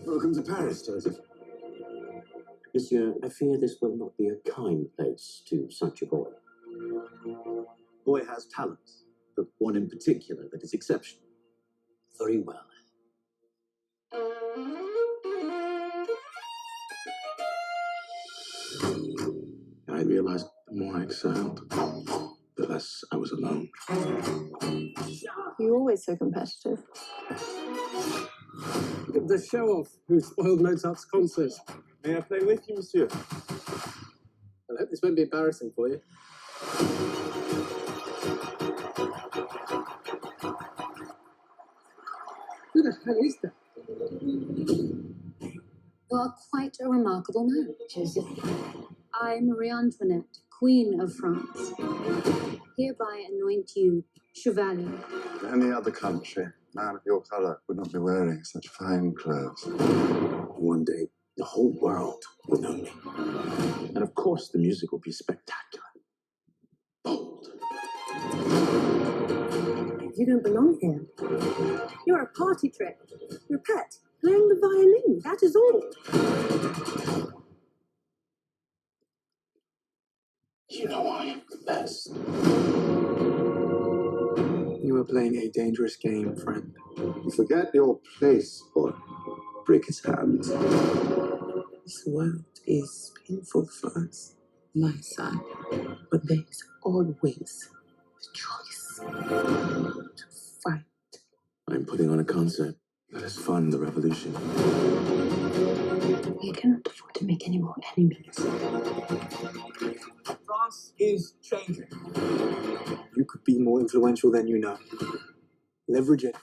Welcome to Paris, Joseph. Monsieur, I fear this will not be a kind place to such a boy. Boy has talents, but one in particular that is exceptional. Very well. I realized the more I excelled, the less I was alone. You're always so competitive. The show-off who spoiled Mozart's concert. May I play with you, monsieur? I hope this won't be embarrassing for you. Who the hell is that? You are quite a remarkable man, Joseph. I, Marie Antoinette, Queen of France, hereby anoint you Chevalier. In any other country, a man of your colour would not be wearing such fine clothes. One day, the whole world will know me. And of course, the music will be spectacular. Bold. You don't belong here. You're a party trick. You're a pet, playing the violin, that is all. You know I am the best. You were playing a dangerous game, friend. You forget your place, boy. Break his hands. This world is painful for us, my son, but there is always the choice to fight. I'm putting on a concert. Let us fund the revolution. You cannot afford to make any more enemies. France is changing. You could be more influential than you know. Leverage it.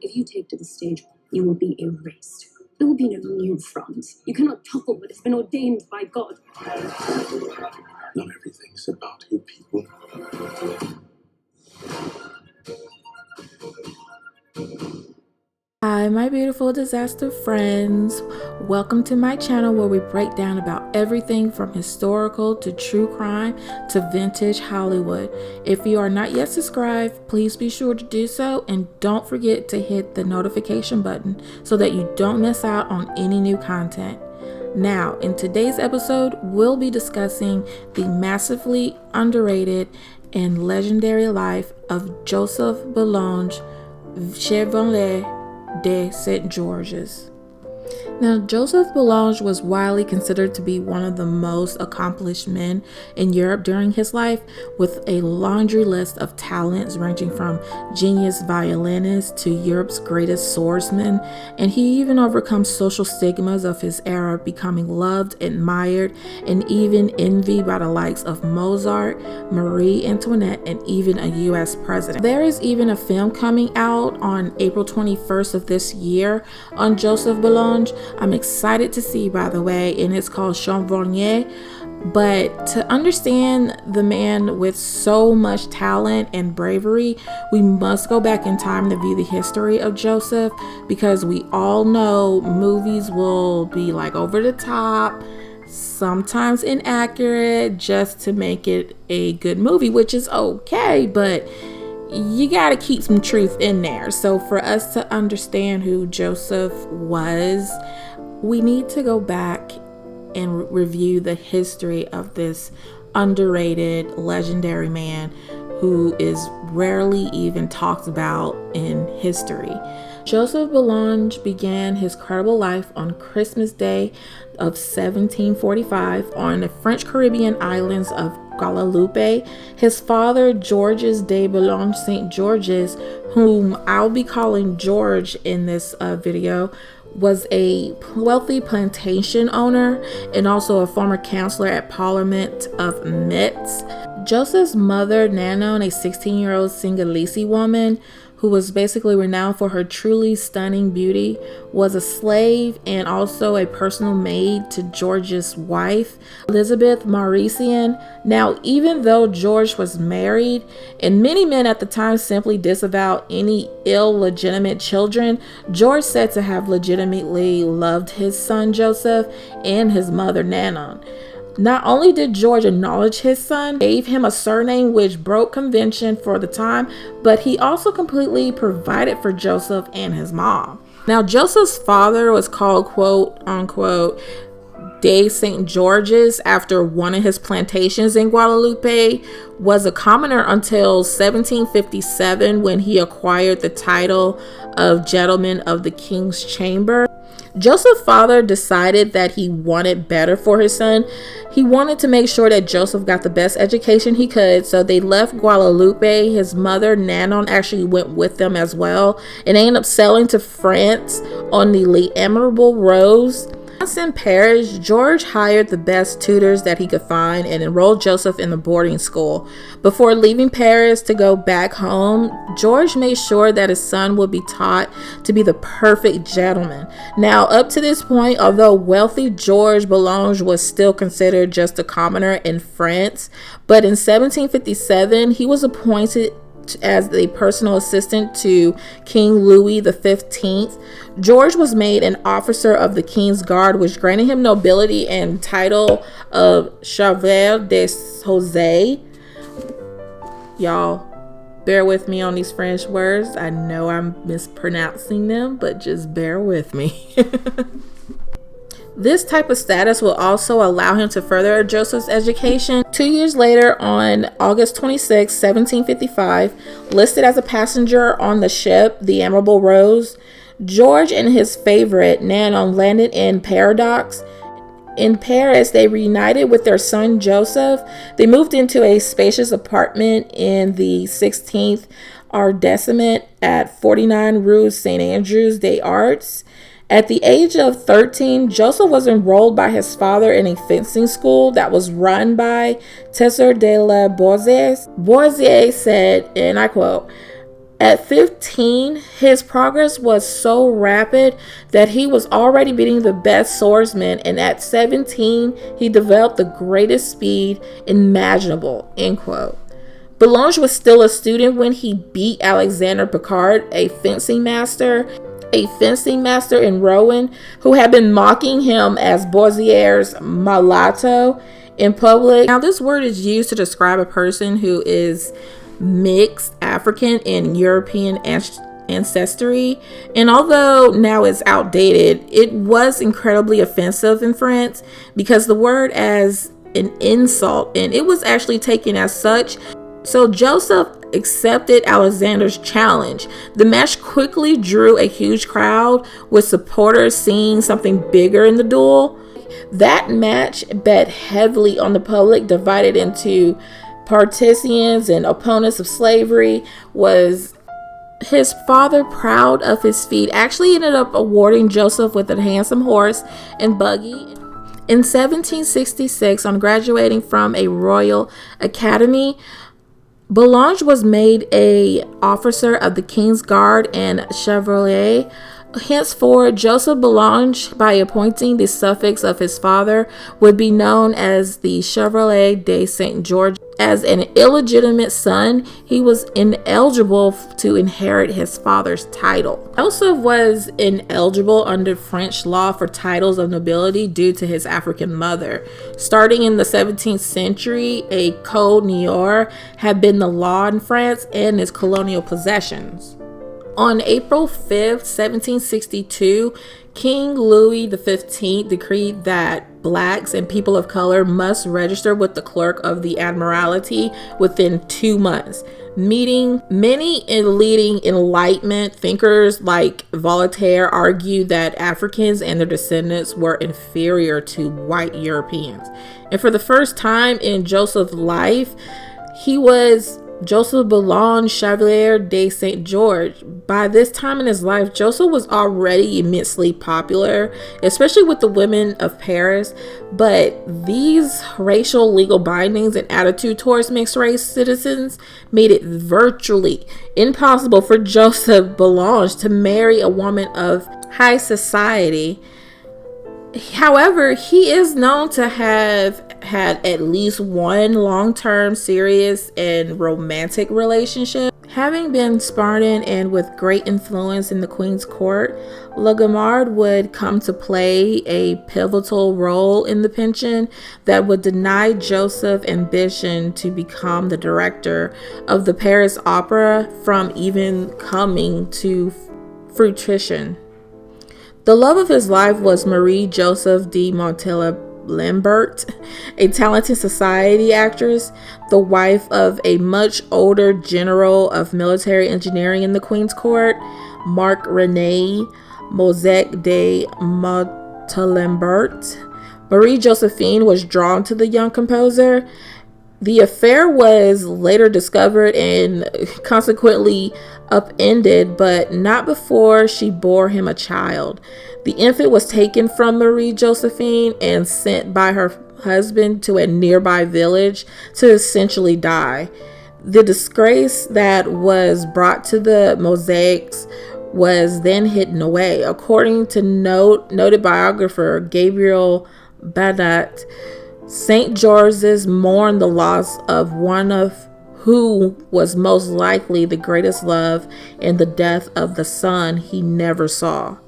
If you take to the stage, you will be erased. There will be no new France. You cannot topple what has been ordained by God. Not everything's about you people. Hi, my beautiful disaster friends. Welcome to my channel where we break down about everything from historical to true crime to vintage Hollywood. If you are not yet subscribed, please be sure to do so, and don't forget to hit the notification button so that you don't miss out on any new content. Now, in today's episode, we'll be discussing the massively underrated and legendary life of Joseph Bologne, Chevalier de Saint-Georges. Now, Joseph Bologne was widely considered to be one of the most accomplished men in Europe during his life, with a laundry list of talents ranging from genius violinist to Europe's greatest swordsman, and he even overcome social stigmas of his era, becoming loved, admired, and even envied by the likes of Mozart, Marie Antoinette, and even a US president. There is even a film coming out on April 21st of this year on Joseph Bologne. I'm excited to see, by the way, and it's called Chevalier. But to understand the man with so much talent and bravery, we must go back in time to view the history of Joseph, because we all know movies will be like over the top, sometimes inaccurate, just to make it a good movie, which is okay, but you got to keep some truth in there. So for us to understand who Joseph was, we need to go back and review the history of this underrated, legendary man who is rarely even talked about in history. Joseph Bologne began his credible life on Christmas Day of 1745 on the French Caribbean islands of Guadeloupe. His father, Georges de Bologne Saint-Georges, whom I'll be calling George in this video, was a wealthy plantation owner and also a former counselor at Parliament of Metz. Joseph's mother, Nanon, a 16-year-old Senegalese woman who was basically renowned for her truly stunning beauty, was a slave and also a personal maid to George's wife, Elizabeth Maurician. Now, even though George was married, and many men at the time simply disavowed any illegitimate children, George said to have legitimately loved his son Joseph and his mother Nanon. Not only did George acknowledge his son, gave him a surname which broke convention for the time, but he also completely provided for Joseph and his mom. Now, Joseph's father was called, quote unquote, de Saint-Georges after one of his plantations in Guadalupe, was a commoner until 1757 when he acquired the title of Gentleman of the King's Chamber. Joseph's father decided that he wanted better for his son. He wanted to make sure that Joseph got the best education he could, so they left Guadalupe. His mother, Nanon, actually went with them as well, and they ended up sailing to France on the Les Admirable Rose. Once in Paris, George hired the best tutors that he could find and enrolled Joseph in the boarding school. Before leaving Paris to go back home, George made sure that his son would be taught to be the perfect gentleman. Now, up to this point, although wealthy, George Bologne was still considered just a commoner in France, but in 1757, he was appointed as the personal assistant to King Louis XV. George was made an officer of the King's Guard, which granted him nobility and title of Chevalier de Saint-Georges. Y'all, bear with me on these French words. I know I'm mispronouncing them, but just bear with me. This type of status will also allow him to further Joseph's education. 2 years later, on August 26, 1755, listed as a passenger on the ship, the Admirable Rose, George and his favorite, Nanon, landed in Paradox. In Paris, they reunited with their son Joseph. They moved into a spacious apartment in the 16th arrondissement at 49 Rue Saint-Andrews des Arts. At the age of 13, Joseph was enrolled by his father in a fencing school that was run by Tesseur de la Boursier. Boursier said, and I quote, "At 15, his progress was so rapid that he was already beating the best swordsman, and at 17, he developed the greatest speed imaginable," end quote. Bologne was still a student when he beat Alexander Picard, a fencing master in Rouen, who had been mocking him as Boissier's mulatto in public. Now, this word is used to describe a person who is mixed African and European ancestry, and although now it's outdated, it was incredibly offensive in France because the word as an insult, and it was actually taken as such. So Joseph accepted Alexander's challenge. The match quickly drew a huge crowd, with supporters seeing something bigger in the duel. That match bet heavily on the public, divided into partisans and opponents of slavery. Was his father, proud of his feat, actually ended up awarding Joseph with a handsome horse and buggy. In 1766, on graduating from a royal academy, Bologne was made an officer of the King's Guard and Chevalier. Henceforth, Joseph Bologne, by appointing the suffix of his father, would be known as the Chevalier de Saint-Georges. As an illegitimate son, he was ineligible to inherit his father's title. Joseph was ineligible under French law for titles of nobility due to his African mother. Starting in the 17th century, a code noir had been the law in France and its colonial possessions. On April 5th, 1762, King Louis XV decreed that blacks and people of color must register with the clerk of the Admiralty within 2 months. Meeting many leading Enlightenment thinkers like Voltaire argued that Africans and their descendants were inferior to white Europeans. And for the first time in Joseph's life, he was Joseph Bologne, Chevalier de Saint-Georges. By this time in his life, Joseph was already immensely popular, especially with the women of Paris. But these racial legal bindings and attitude towards mixed race citizens made it virtually impossible for Joseph Bologne to marry a woman of high society. However, he is known to have had at least one long-term serious and romantic relationship. Having been Spartan and with great influence in the Queen's court, Legomard would come to play a pivotal role in the pension that would deny Joseph ambition to become the director of the Paris Opera from even coming to fruition. The love of his life was Marie Joseph de Montalembert, a talented society actress, the wife of a much older general of military engineering in the Queen's court, Marc René Mosec de Montalembert. Marie Josephine was drawn to the young composer. The affair was later discovered and consequently upended, but not before she bore him a child. The infant was taken from Marie Josephine and sent by her husband to a nearby village to essentially die. The disgrace that was brought to the Mosaics was then hidden away. According to noted biographer Gabriel Badat, St. George's mourned the loss of one of who was most likely the greatest love and the death of the son he never saw.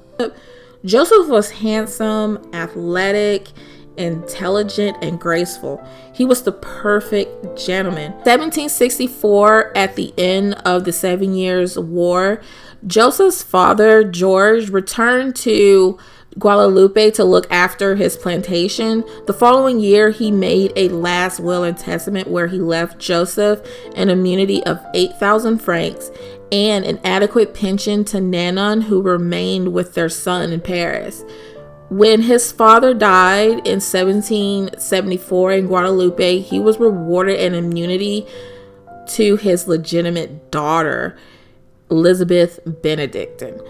Joseph was handsome, athletic, intelligent, and graceful. He was the perfect gentleman. 1764, at the end of the 7 Years' War, Joseph's father, George, returned to Guadalupe to look after his plantation. The following year, he made a last will and testament where he left Joseph an immunity of 8,000 francs and an adequate pension to Nanon, who remained with their son in Paris. When his father died in 1774 in Guadalupe, he was rewarded an immunity to his legitimate daughter, Elizabeth Benedictine.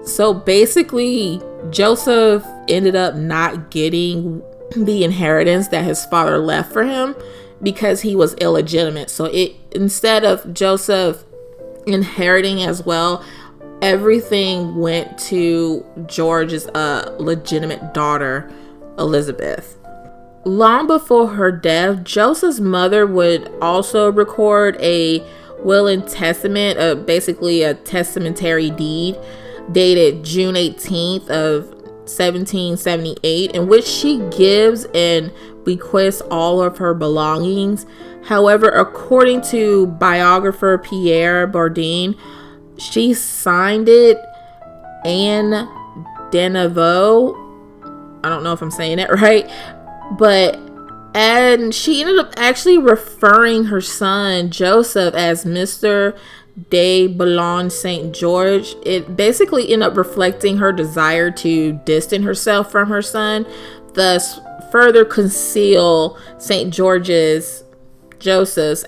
So basically, Joseph ended up not getting the inheritance that his father left for him because he was illegitimate. So instead of Joseph inheriting as well, everything went to George's legitimate daughter, Elizabeth. Long before her death, Joseph's mother would also record a will and testament, basically a testamentary deed, dated June 18th of 1778, in which she gives and bequests all of her belongings. However, according to biographer Pierre Bourdin, she signed it Anne Deneveau. I don't know if I'm saying it right, and she ended up actually referring her son Joseph as Mr. de Bologne Saint-Georges. It basically ended up reflecting her desire to distance herself from her son, thus further conceal St. Joseph's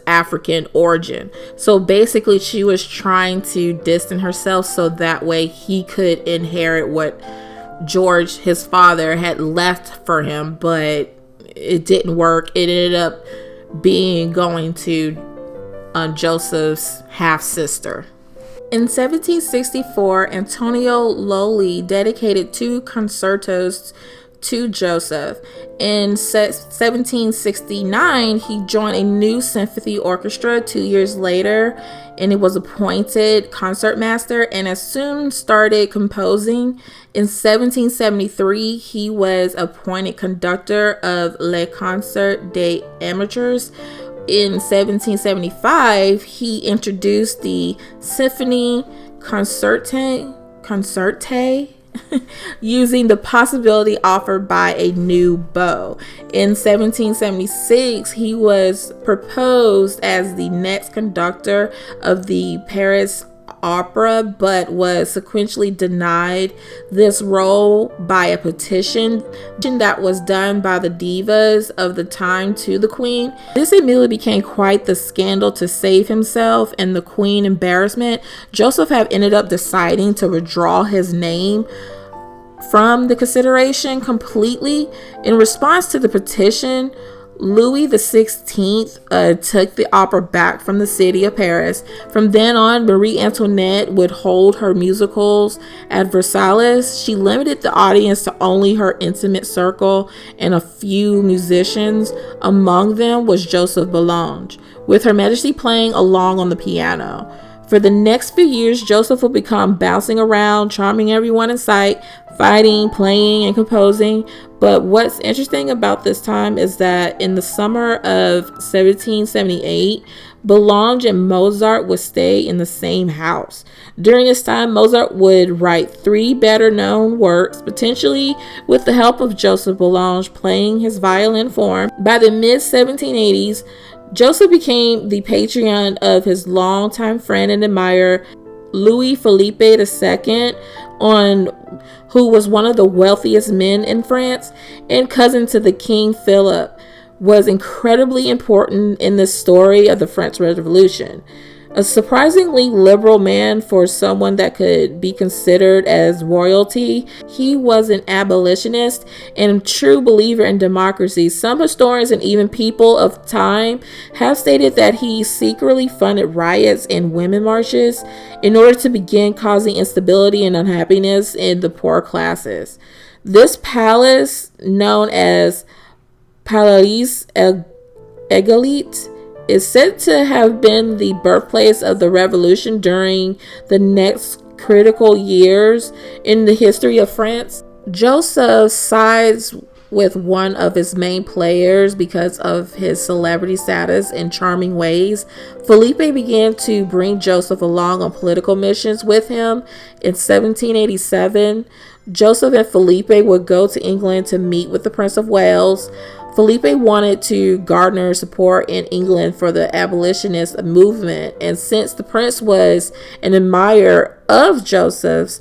African origin. So basically she was trying to distance herself so that way he could inherit what George, his father, had left for him, but it didn't work. It ended up going to Joseph's half-sister. In 1764, Antonio Lolli dedicated 2 concertos to Joseph. In 1769, he joined a new symphony orchestra 2 years later, and he was appointed concertmaster and as soon started composing. In 1773, he was appointed conductor of Les Concerts des Amateurs. In 1775, he introduced the Symphonie Concertante using the possibility offered by a new bow. In 1776, he was proposed as the next conductor of the Paris Opera, but was sequentially denied this role by a petition that was done by the divas of the time to the Queen. This immediately became quite the scandal. To save himself and the Queen embarrassment, Joseph had ended up deciding to withdraw his name from the consideration completely. In response to the petition, Louis XVI took the opera back from the city of Paris. From then on, Marie Antoinette would hold her musicals at Versailles. She limited the audience to only her intimate circle and a few musicians. Among them was Joseph Bologne, with Her Majesty playing along on the piano. For the next few years, Joseph will become bouncing around, charming everyone in sight, fighting, playing, and composing. But what's interesting about this time is that in the summer of 1778, Bologne and Mozart would stay in the same house. During this time, Mozart would write 3 better-known works, potentially with the help of Joseph Bologne playing his violin for him. By the mid-1780s, Joseph became the patron of his longtime friend and admirer, Louis Philippe II, who was one of the wealthiest men in France and cousin to the King Philip, was incredibly important in the story of the French Revolution. A surprisingly liberal man for someone that could be considered as royalty, he was an abolitionist and a true believer in democracy. Some historians and even people of time have stated that he secretly funded riots and women marches in order to begin causing instability and unhappiness in the poor classes. This palace, known as Palais Égalité, is said to have been the birthplace of the revolution during the next critical years in the history of France. Joseph sides with one of his main players because of his celebrity status and charming ways. Felipe began to bring Joseph along on political missions with him. In 1787, Joseph and Felipe would go to England to meet with the Prince of Wales. Felipe wanted to garner support in England for the abolitionist movement, and since the prince was an admirer of Joseph's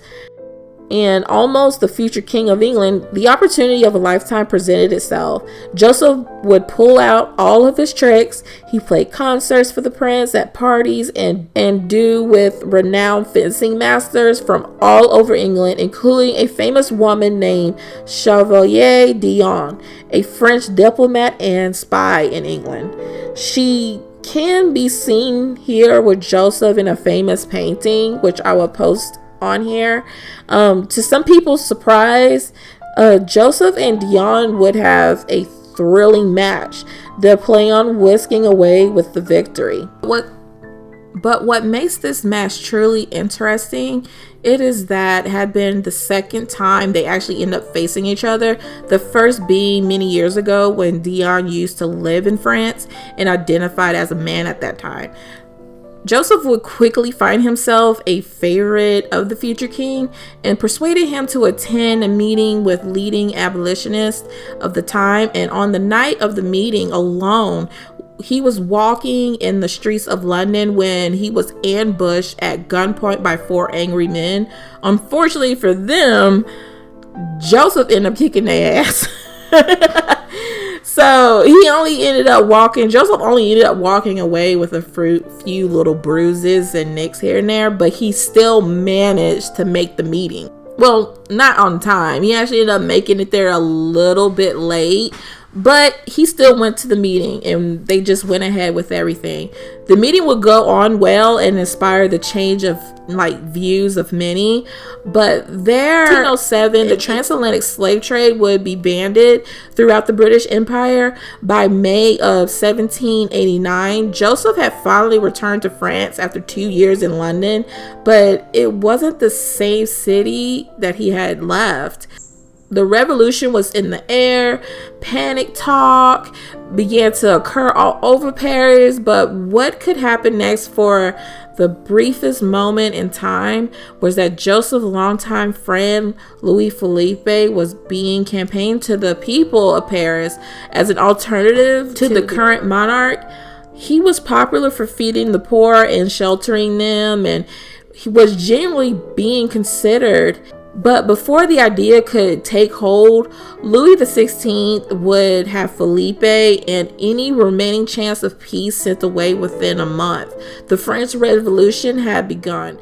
and almost the future king of England, the opportunity of a lifetime presented itself. Joseph would pull out all of his tricks. He played concerts for the prince at parties and do with renowned fencing masters from all over England, including a famous woman named Chevalier de Saint-Georges, a French diplomat and spy in England. She can be seen here with Joseph in a famous painting, which I will post on here. To some people's surprise, Joseph and Dion would have a thrilling match. They're planning on whisking away with the victory. But what makes this match truly interesting, it is that it had been the second time they actually end up facing each other. The first being many years ago when Dion used to live in France and identified as a man at that time. Joseph would quickly find himself a favorite of the future king and persuaded him to attend a meeting with leading abolitionists of the time. And on the night of the meeting alone, he was walking in the streets of London when he was ambushed at gunpoint by 4 angry men. Unfortunately for them, Joseph ended up kicking their ass. So Joseph only ended up walking away with a few little bruises and nicks here and there, but he still managed to make the meeting. Well, not on time. He actually ended up making it there a little bit late, but he still went to the meeting and they just went ahead with everything. The meeting would go on well and inspire the change of views of many, but there in 1807 the transatlantic slave trade would be banned throughout the British Empire. By May of 1789, Joseph had finally returned to France after 2 years in London, but it wasn't the same city that he had left. The revolution was in the air. Panic talk began to occur all over Paris, but what could happen next for the briefest moment in time was that Joseph's longtime friend Louis Philippe was being campaigned to the people of Paris as an alternative to the current monarch. He was popular for feeding the poor and sheltering them, and he was genuinely being considered. But before the idea could take hold, Louis XVI would have Felipe and any remaining chance of peace sent away within a month. The French Revolution had begun.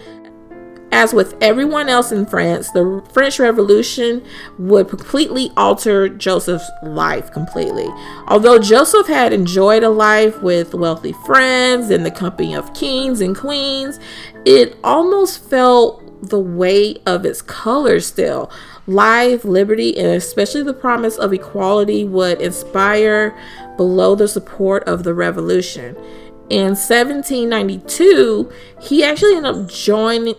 As with everyone else in France, the French Revolution would completely alter Joseph's life completely. Although Joseph had enjoyed a life with wealthy friends and the company of kings and queens, it almost felt the weight of its colors still. Life, liberty, and especially the promise of equality would inspire below the support of the revolution. In 1792, he actually ended up joining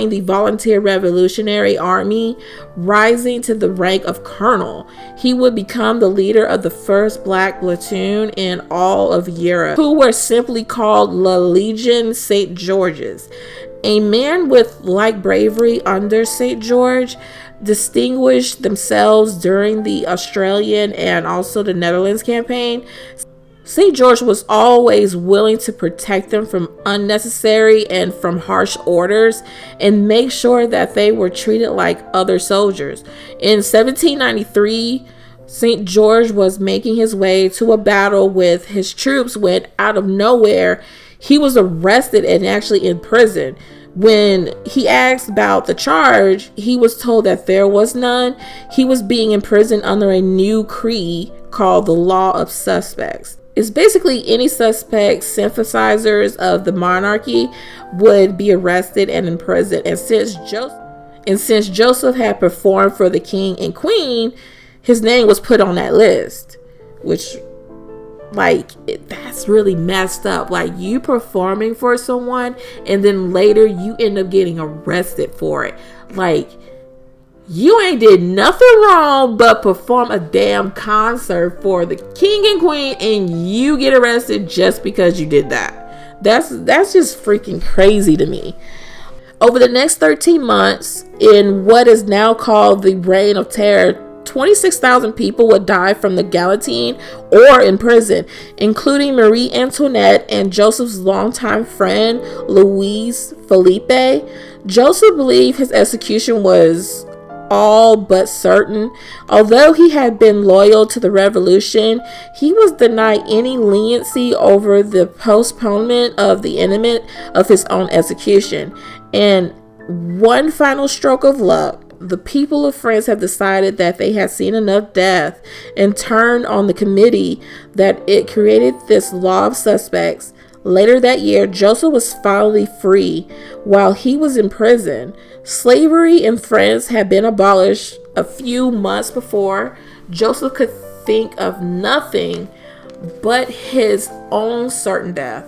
the Volunteer Revolutionary Army, rising to the rank of colonel. He would become the leader of the first black platoon in all of Europe, who were simply called La Légion St. Georges. A man with like bravery under St. George distinguished themselves during the Australian and also the Netherlands campaign. St. George was always willing to protect them from unnecessary and from harsh orders and make sure that they were treated like other soldiers. In 1793, St. George was making his way to a battle with his troops when, out of nowhere, he was arrested and actually in prison. When he asked about the charge, he was told that there was none. He was being imprisoned under a new creed called the Law of Suspects. It's basically any suspects, sympathizers of the monarchy would be arrested and imprisoned. And since Joseph had performed for the king and queen, his name was put on that list, which, that's really messed up. Like, you performing for someone and then later you end up getting arrested for it. Like, you ain't did nothing wrong but perform a damn concert for the king and queen and you get arrested just because you did that. That's just freaking crazy to me. Over the next 13 months, in what is now called the Reign of Terror, 26,000 people would die from the guillotine or in prison, including Marie Antoinette and Joseph's longtime friend, Louis Philippe. Joseph believed his execution was all but certain. Although he had been loyal to the revolution, he was denied any leniency over the postponement of the imminent of his own execution. And one final stroke of luck, the people of France have decided that they had seen enough death and turned on the committee that it created this law of suspects. Later that year, Joseph was finally free while he was in prison. Slavery in France had been abolished a few months before. Joseph could think of nothing but his own certain death.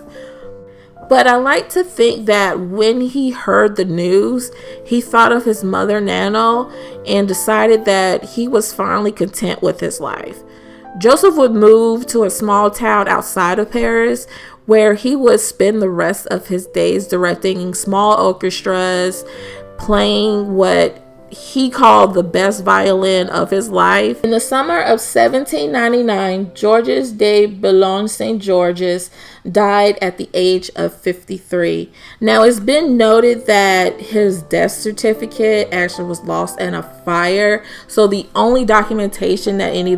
But I like to think that when he heard the news, he thought of his mother Nano and decided that he was finally content with his life. Joseph would move to a small town outside of Paris where he would spend the rest of his days directing small orchestras, playing what he called the best violin of his life. In the summer of 1799, Georges de Bologne Saint-Georges died at the age of 53. Now, it's been noted that his death certificate actually was lost in a fire. So the only documentation that any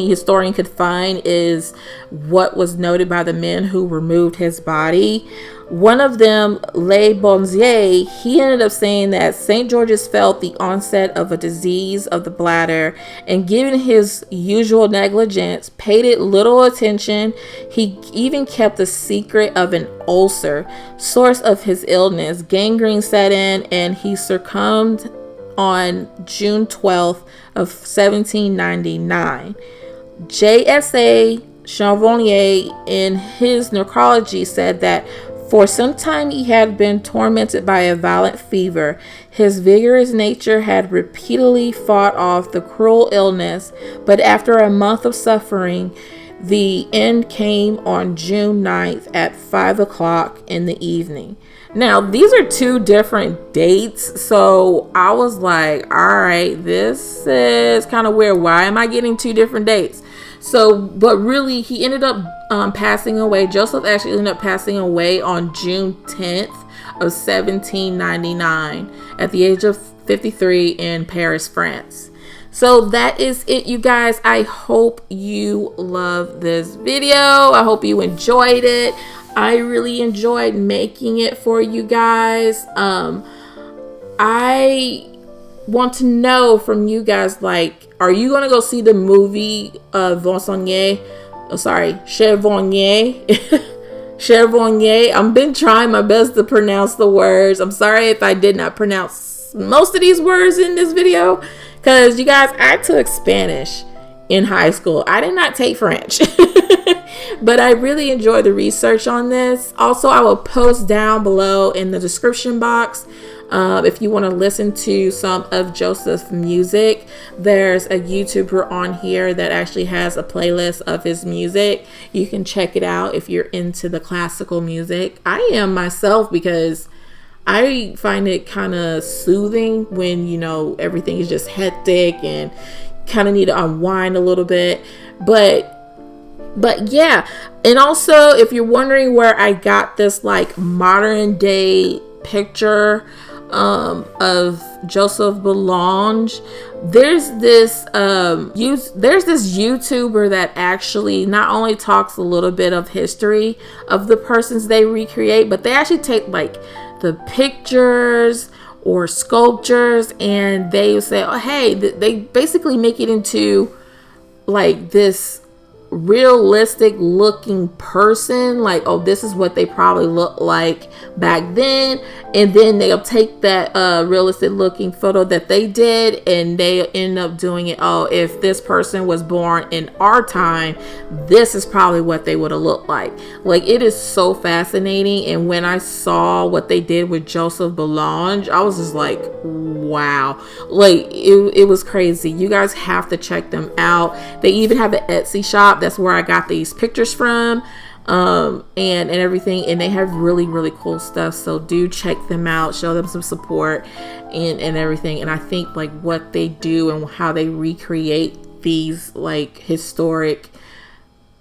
historian could find is what was noted by the men who removed his body. One of them, Le Bonzier, he ended up saying that St. George's felt the onset of a disease of the bladder, and given his usual negligence, paid it little attention. He even kept a secret of an ulcer, source of his illness. Gangrene set in, and he succumbed on June 12th of 1799. J.S.A. Chevalier, in his necrology, said that for some time he had been tormented by a violent fever. His vigorous nature had repeatedly fought off the cruel illness, but after a month of suffering, the end came on June 9th at 5 o'clock in the evening. Now, these are two different dates, so I was like, all right, this is kind of weird. Why am I getting two different dates? So, but really, he ended up passing away. Joseph actually ended up passing away on June 10th of 1799 at the age of 53 in Paris, France. So that is it, you guys. I hope you love this video. I hope you enjoyed it. I really enjoyed making it for you guys. I want to know from you guys, like, are you gonna go see the movie Chevalier? Chevalier. I've been trying my best to pronounce the words. I'm sorry if I did not pronounce most of these words in this video, because you guys, I took Spanish in high school. I did not take French, but I really enjoyed the research on this. Also, I will post down below in the description box if you want to listen to some of Joseph's music. There's a YouTuber on here that actually has a playlist of his music. You can check it out if you're into the classical music. I am myself, because I find it kind of soothing when, you know, everything is just hectic and kind of need to unwind a little bit. But yeah. And also, if you're wondering where I got this like modern day picture of Joseph Bologne, there's this YouTuber that actually not only talks a little bit of history of the persons they recreate, but they actually take like the pictures or sculptures, and they say, oh hey, they basically make it into like this realistic looking person, like, oh, this is what they probably look like back then, and then they'll take that realistic looking photo that they did, and they end up doing it, oh, if this person was born in our time, this is probably what they would have looked like. Like, it is so fascinating. And when I saw what they did with Joseph Bologne, I was just like, wow, like it was crazy. You guys have to check them out. They even have an Etsy shop. That's where I got these pictures from, and everything, and they have really, really cool stuff. So do check them out, show them some support and everything. And I think like what they do and how they recreate these like historic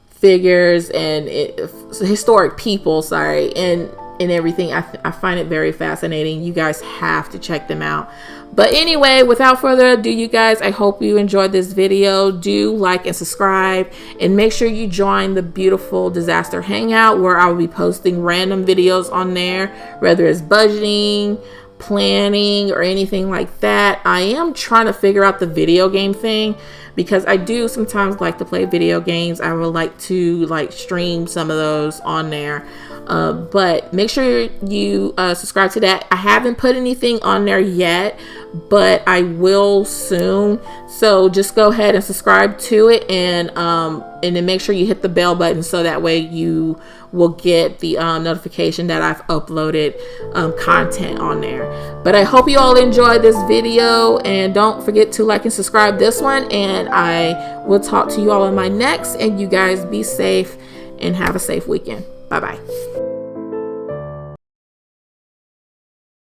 figures and historic people, and everything, I find it very fascinating. You guys have to check them out. But anyway, without further ado, you guys, I hope you enjoyed this video. Do like and subscribe, and make sure you join the beautiful Disaster Hangout, where I will be posting random videos on there, whether it's budgeting, planning, or anything like that. I am trying to figure out the video game thing, because I do sometimes like to play video games. I would like to like stream some of those on there. But make sure you subscribe to that. I haven't put anything on there yet, but I will soon. So just go ahead and subscribe to it, and then make sure you hit the bell button, so that way you will get the notification that I've uploaded content on there. But I hope you all enjoyed this video, and don't forget to like and subscribe this one, and I will talk to you all in my next. And you guys be safe and have a safe weekend. Bye bye.